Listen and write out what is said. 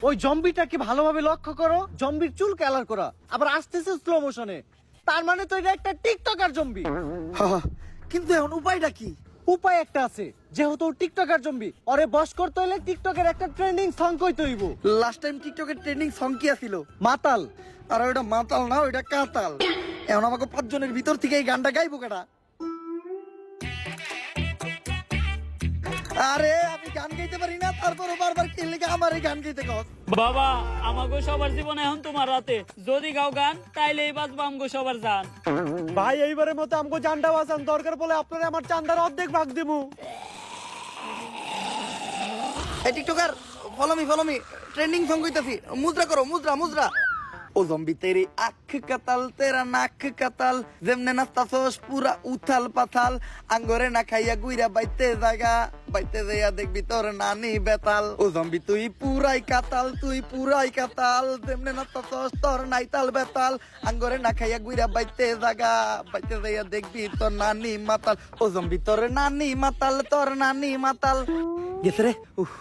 ওই জম্বিটাকে ভালোভাবে লক্ষ্য করো, জম্বির চুল কালার করা, আবার আসতেছে স্লো মোশনে। তার মানে তো এটা একটা টিকটকার জম্বি। কিন্তু এখন উপায়টা কি? উপায় একটা আছে, যেহেতু টিকটকার জম্বি, ওরে বশ করতে হইলে টিকটকের একটা ট্রেন্ডিং সং কইতে হইব। লাস্ট টাইম টিকটকের ট্রেন্ডিং সং কি আছিল? মাতাল। আর ওইটা মাতাল না, ওইটা কাতাল। এখন আমাকে 5 জনের ভিতর থেকে এই গানটা গাইবো কেটা? আরে আমি গান গাইতে পারি না, তারপরও বারবার কি লেগে আমার এই গান গাইতে কস? বাবা আমাগো সবার জীবন এখন তোমার রাতে, যদি গাও গান তাইলেই বাঁচবো আমগো সবার জান। ভাই এইবারের মতো আমগো জানটা বাঁচান, দরকার বলে আপনারা আমার চান্দার অর্ধেক ভাগ দেবো। এই TikToker follow me trending song কইতাছি, মুদ্রা করো, মুদ্রা মুদ্রা। ও জম্বি তেরি আখ কাতাল তেরা নাক কাতাল, যেমনে নাস্তাছস পুরা উথাল পাথাল, আঙ্গরে না খাইয়া গুইরা বাইতে জায়গা, বাইতে যাইয়া দেখবি তোর নানি বেতাল। ও জম্বি তুই পুরাই কাতাল, তুই পুরাই কাতাল, যেমনে নাস্তাছস তোর নাইতাল বেতাল, আঙ্গরে না খাইয়া গুইরা বাইতে জায়গা, বাইতে যাইয়া দেখবি তোর নানি মাতাল। ও জম্বি তোর নানি মাতাল, তোর নানি মাতাল। গেছে রে। উফ।